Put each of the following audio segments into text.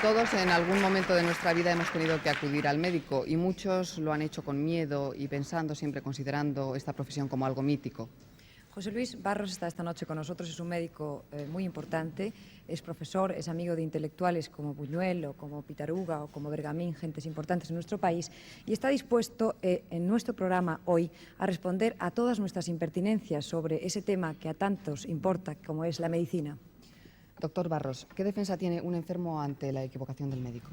Todos en algún momento de nuestra vida hemos tenido que acudir al médico y muchos lo han hecho con miedo y pensando, siempre considerando esta profesión como algo mítico. José Luis Barros está esta noche con nosotros, es un médico muy importante, es profesor, es amigo de intelectuales como Buñuel o como Pitaruga o como Bergamín, gentes importantes en nuestro país, y está dispuesto en nuestro programa hoy a responder a todas nuestras impertinencias sobre ese tema que a tantos importa, como es la medicina. Doctor Barros, ¿qué defensa tiene un enfermo ante la equivocación del médico?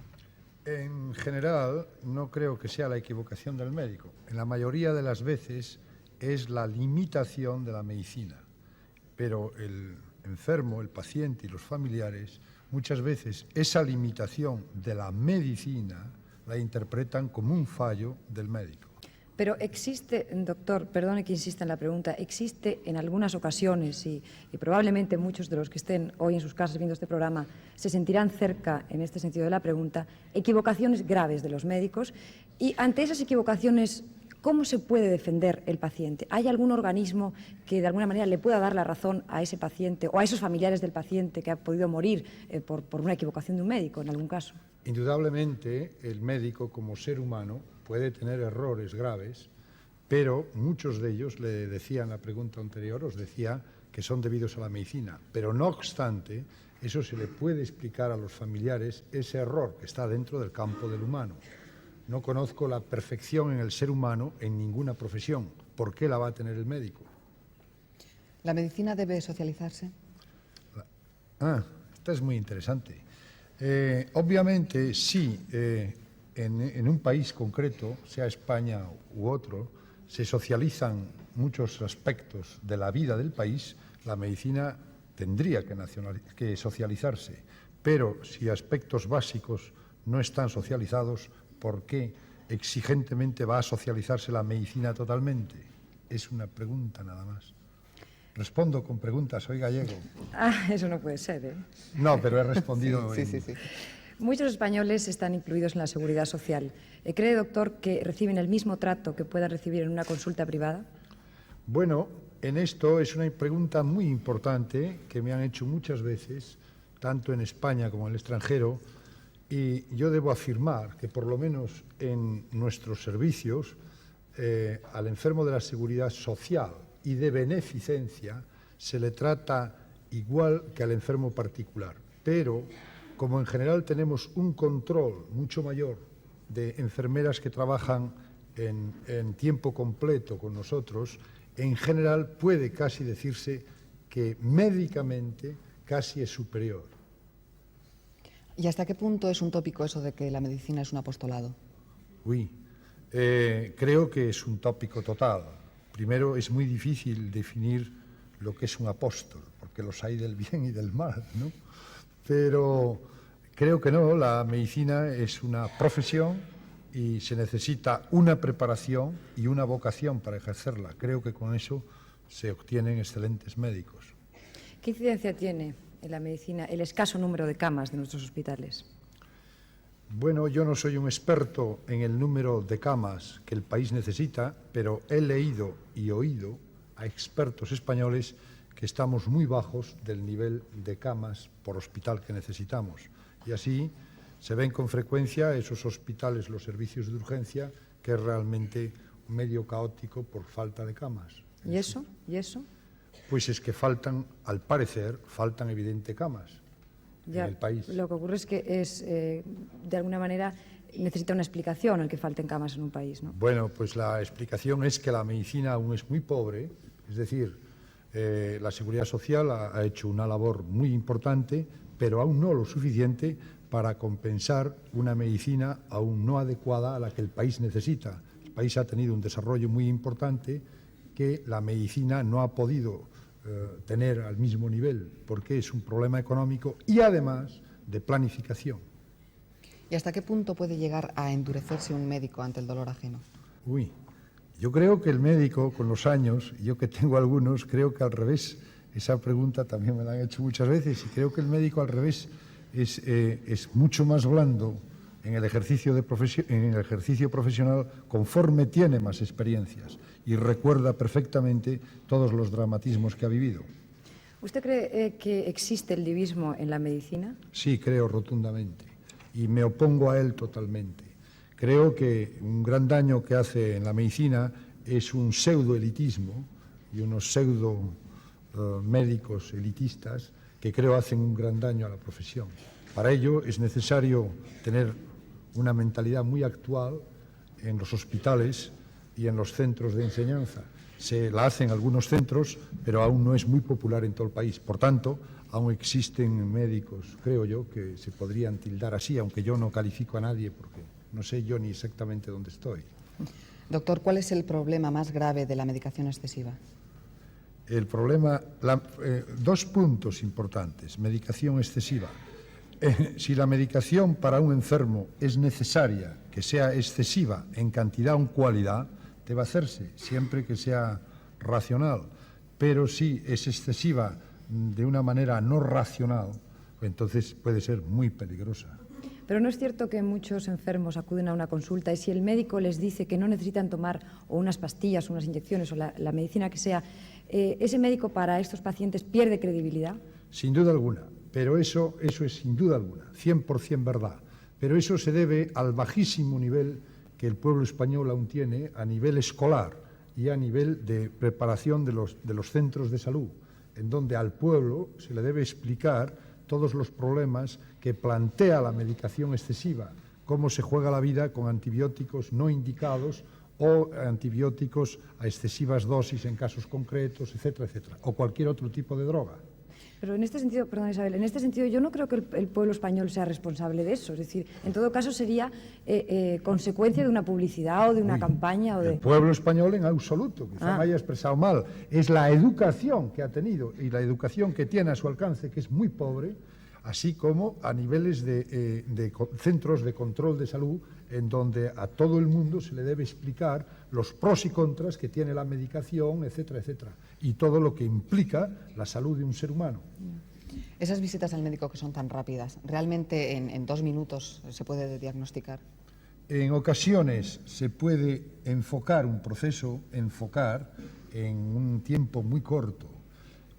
En general, no creo que sea la equivocación del médico. En la mayoría de las veces es la limitación de la medicina. Pero el enfermo, el paciente y los familiares, muchas veces esa limitación de la medicina la interpretan como un fallo del médico. Pero existe, doctor, perdone que insista en la pregunta, existe en algunas ocasiones, y probablemente muchos de los que estén hoy en sus casas viendo este programa se sentirán cerca en este sentido de la pregunta, equivocaciones graves de los médicos, y ante esas equivocaciones, ¿cómo se puede defender el paciente? ¿Hay algún organismo que de alguna manera le pueda dar la razón a ese paciente o a esos familiares del paciente que ha podido morir por una equivocación de un médico en algún caso? Indudablemente, el médico como ser humano puede tener errores graves, pero muchos de ellos, le decía en la pregunta anterior, os decía que son debidos a la medicina. Pero no obstante, eso se le puede explicar a los familiares, ese error que está dentro del campo del humano. No conozco la perfección en el ser humano en ninguna profesión. ¿Por qué la va a tener el médico? ¿La medicina debe socializarse? Esta es muy interesante. Obviamente, sí. En un país concreto, sea España u otro, se socializan muchos aspectos de la vida del país. La medicina tendría que socializarse, pero si aspectos básicos no están socializados, ¿por qué exigentemente va a socializarse la medicina totalmente? Es una pregunta nada más. Respondo con preguntas, soy gallego. Eso no puede ser, ¿eh? No, pero he respondido. Sí. Muchos españoles están incluidos en la seguridad social. ¿Cree, doctor, que reciben el mismo trato que puedan recibir en una consulta privada? Bueno, en esto es una pregunta muy importante que me han hecho muchas veces, tanto en España como en el extranjero, y yo debo afirmar que por lo menos en nuestros servicios al enfermo de la seguridad social y de beneficencia se le trata igual que al enfermo particular, pero como en general tenemos un control mucho mayor de enfermeras que trabajan en tiempo completo con nosotros, en general puede casi decirse que médicamente casi es superior. ¿Y hasta qué punto es un tópico eso de que la medicina es un apostolado? Creo que es un tópico total. Primero, es muy difícil definir lo que es un apóstol, porque los hay del bien y del mal, ¿no? Pero creo que no, la medicina es una profesión y se necesita una preparación y una vocación para ejercerla. Creo que con eso se obtienen excelentes médicos. ¿Qué incidencia tiene en la medicina el escaso número de camas de nuestros hospitales? Bueno, yo no soy un experto en el número de camas que el país necesita, pero he leído y oído a expertos españoles que estamos muy bajos del nivel de camas por hospital que necesitamos. Y así se ven con frecuencia esos hospitales, los servicios de urgencia, que es realmente medio caótico por falta de camas. ¿Y eso? Pues es que faltan, al parecer, faltan evidente camas en el país. Lo que ocurre es que de alguna manera necesita una explicación el que falten camas en un país, ¿no? Bueno, pues la explicación es que la medicina aún es muy pobre, es decir, la Seguridad Social ha hecho una labor muy importante, pero aún no lo suficiente para compensar una medicina aún no adecuada a la que el país necesita. El país ha tenido un desarrollo muy importante que la medicina no ha podido tener al mismo nivel, porque es un problema económico y además de planificación. ¿Y hasta qué punto puede llegar a endurecerse un médico ante el dolor ajeno? Yo creo que el médico, con los años, yo que tengo algunos, creo que al revés. Esa pregunta también me la han hecho muchas veces y creo que el médico al revés es mucho más blando en el ejercicio profesional conforme tiene más experiencias y recuerda perfectamente todos los dramatismos que ha vivido. ¿Usted cree que existe el divismo en la medicina? Sí, creo rotundamente. y me opongo a él totalmente. Creo que un gran daño que hace en la medicina es un pseudoelitismo y unos pseudo médicos elitistas que creo hacen un gran daño a la profesión. Para ello es necesario tener una mentalidad muy actual en los hospitales y en los centros de enseñanza. Se la hacen algunos centros, pero aún no es muy popular en todo el país. Por tanto, aún existen médicos, creo yo, que se podrían tildar así, aunque yo no califico a nadie porque no sé yo ni exactamente dónde estoy. Doctor, ¿cuál es el problema más grave de la medicación excesiva? El problema, dos puntos importantes. Medicación excesiva. Si la medicación para un enfermo es necesaria, que sea excesiva en cantidad o en cualidad, debe hacerse, siempre que sea racional. Pero si es excesiva de una manera no racional, entonces puede ser muy peligrosa. Pero no es cierto que muchos enfermos acuden a una consulta y si el médico les dice que no necesitan tomar o unas pastillas, unas inyecciones o la medicina que sea, ¿ese médico para estos pacientes pierde credibilidad? Sin duda alguna, pero eso es sin duda alguna, 100% verdad. Pero eso se debe al bajísimo nivel que el pueblo español aún tiene a nivel escolar y a nivel de preparación de los centros de salud, en donde al pueblo se le debe explicar todos los problemas que plantea la medicación excesiva, cómo se juega la vida con antibióticos no indicados o antibióticos a excesivas dosis en casos concretos, etcétera, etcétera, o cualquier otro tipo de droga. Pero en este sentido, perdón Isabel, en este sentido yo no creo que el pueblo español sea responsable de eso. Es decir, en todo caso sería consecuencia de una publicidad o de una campaña. El pueblo español en absoluto, quizá me haya expresado mal. Es la educación que ha tenido y la educación que tiene a su alcance, que es muy pobre, así como a niveles de centros de control de salud, en donde a todo el mundo se le debe explicar los pros y contras que tiene la medicación, etcétera, etcétera, y todo lo que implica la salud de un ser humano. Esas visitas al médico que son tan rápidas, ¿realmente en 2 minutos se puede diagnosticar? En ocasiones se puede enfocar un proceso, en un tiempo muy corto,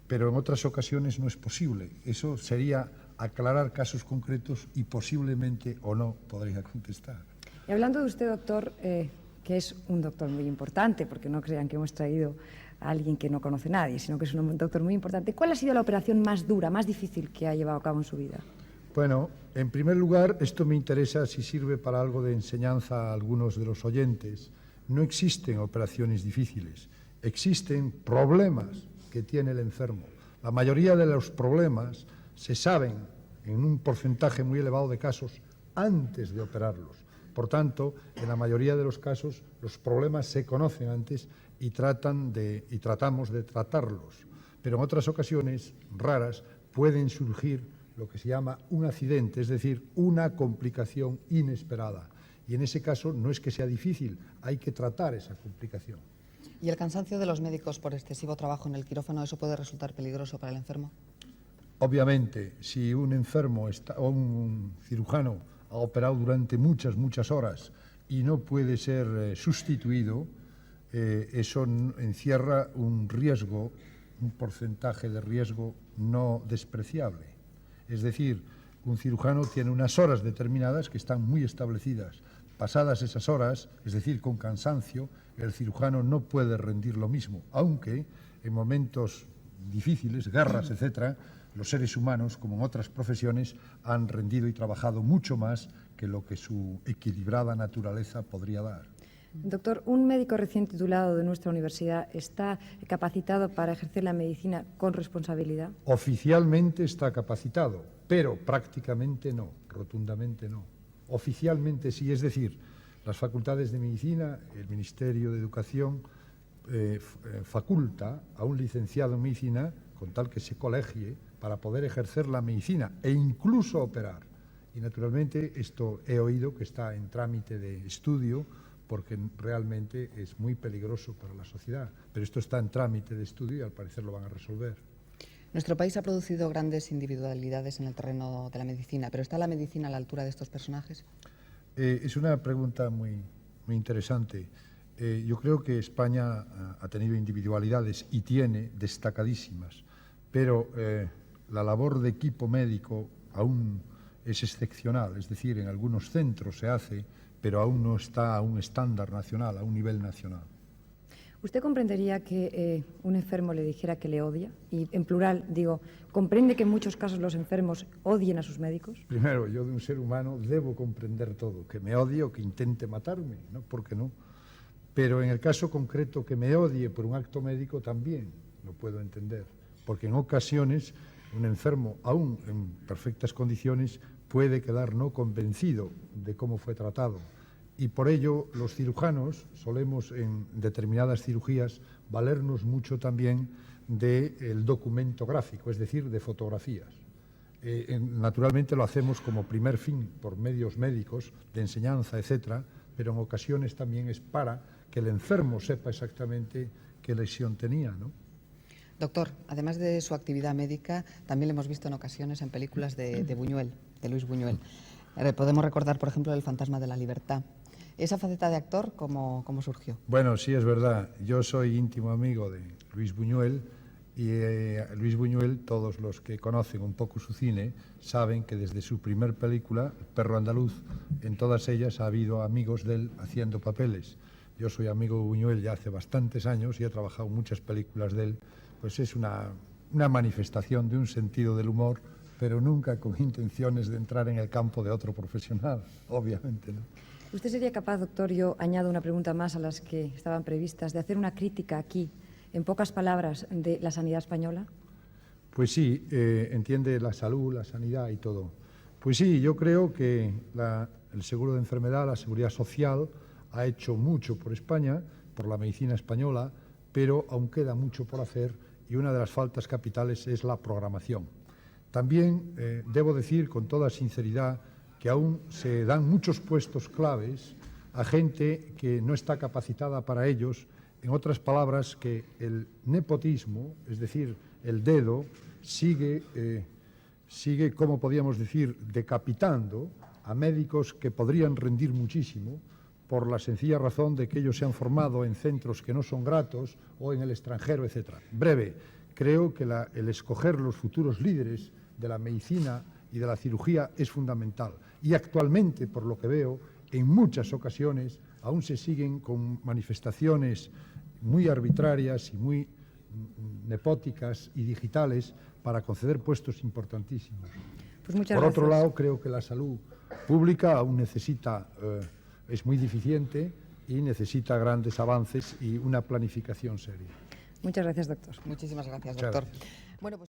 pero en otras ocasiones no es posible. Eso sería aclarar casos concretos y posiblemente o no podría contestar. Y hablando de usted, doctor, que es un doctor muy importante, porque no crean que hemos traído a alguien que no conoce a nadie, sino que es un doctor muy importante, ¿cuál ha sido la operación más dura, más difícil que ha llevado a cabo en su vida? Bueno, en primer lugar, esto me interesa si sirve para algo de enseñanza a algunos de los oyentes. No existen operaciones difíciles, existen problemas que tiene el enfermo. La mayoría de los problemas se saben en un porcentaje muy elevado de casos antes de operarlos. Por tanto, en la mayoría de los casos los problemas se conocen antes y tratamos de tratarlos. Pero en otras ocasiones, raras, pueden surgir lo que se llama un accidente, es decir, una complicación inesperada. Y en ese caso no es que sea difícil, hay que tratar esa complicación. ¿Y el cansancio de los médicos por excesivo trabajo en el quirófano, eso puede resultar peligroso para el enfermo? Obviamente, si un enfermo o un cirujano ha operado durante muchas horas y no puede ser sustituido, eso encierra un riesgo, un porcentaje de riesgo no despreciable. Es decir, un cirujano tiene unas horas determinadas que están muy establecidas. Pasadas esas horas, es decir, con cansancio, el cirujano no puede rendir lo mismo, aunque en momentos difíciles, guerras, etcétera, los seres humanos, como en otras profesiones, han rendido y trabajado mucho más que lo que su equilibrada naturaleza podría dar. Doctor, ¿un médico recién titulado de nuestra universidad está capacitado para ejercer la medicina con responsabilidad? Oficialmente está capacitado, pero prácticamente no, rotundamente no. Oficialmente sí, es decir, las facultades de medicina, el Ministerio de Educación faculta a un licenciado en medicina con tal que se colegie para poder ejercer la medicina e incluso operar. Y naturalmente esto he oído que está en trámite de estudio porque realmente es muy peligroso para la sociedad. Pero esto está en trámite de estudio y al parecer lo van a resolver. Nuestro país ha producido grandes individualidades en el terreno de la medicina, pero ¿está la medicina a la altura de estos personajes? Es una pregunta muy interesante. Yo creo que España ha tenido individualidades y tiene destacadísimas, pero la labor de equipo médico aún es excepcional, es decir, en algunos centros se hace, pero aún no está a un estándar nacional, a un nivel nacional. ¿Usted comprendería que un enfermo le dijera que le odia? Y en plural, digo, ¿comprende que en muchos casos los enfermos odien a sus médicos? Primero, yo de un ser humano debo comprender todo, que me odie o que intente matarme, ¿no? ¿Por qué no? Pero en el caso concreto que me odie por un acto médico también lo puedo entender, porque en ocasiones un enfermo, aún en perfectas condiciones, puede quedar no convencido de cómo fue tratado. Y por ello los cirujanos solemos en determinadas cirugías valernos mucho también del documento gráfico, es decir, de fotografías. Naturalmente lo hacemos como primer fin por medios médicos, de enseñanza, etcétera, pero en ocasiones también es para que el enfermo sepa exactamente qué lesión tenía, ¿no? Doctor, además de su actividad médica, también le hemos visto en ocasiones en películas de Buñuel, de Luis Buñuel. Podemos recordar, por ejemplo, El fantasma de la libertad. ¿Esa faceta de actor cómo surgió? Bueno, sí, es verdad. Yo soy íntimo amigo de Luis Buñuel y Luis Buñuel, todos los que conocen un poco su cine, saben que desde su primer película, El perro andaluz, en todas ellas ha habido amigos de él haciendo papeles. Yo soy amigo de Buñuel ya hace bastantes años y he trabajado en muchas películas de él. Pues es una manifestación de un sentido del humor, pero nunca con intenciones de entrar en el campo de otro profesional, obviamente, ¿no? ¿Usted sería capaz, doctor, yo añado una pregunta más a las que estaban previstas, de hacer una crítica aquí, en pocas palabras, de la sanidad española? Pues sí, entiende la salud, la sanidad y todo. Pues sí, yo creo que el seguro de enfermedad, la seguridad social, ha hecho mucho por España, por la medicina española, pero aún queda mucho por hacer y una de las faltas capitales es la programación. También debo decir con toda sinceridad que aún se dan muchos puestos claves a gente que no está capacitada para ellos. En otras palabras, que el nepotismo, es decir, el dedo, sigue, como podríamos decir, decapitando a médicos que podrían rendir muchísimo por la sencilla razón de que ellos se han formado en centros que no son gratos o en el extranjero, etc. Breve, creo que el escoger los futuros líderes de la medicina y de la cirugía es fundamental. Y actualmente, por lo que veo, en muchas ocasiones aún se siguen con manifestaciones muy arbitrarias y muy nepóticas y digitales para conceder puestos importantísimos. Pues muchas por otro gracias. lado, creo que la salud pública aún necesita, es muy deficiente y necesita grandes avances y una planificación seria. Muchas gracias, doctor. Muchísimas gracias, Muchas doctor. gracias. Bueno, pues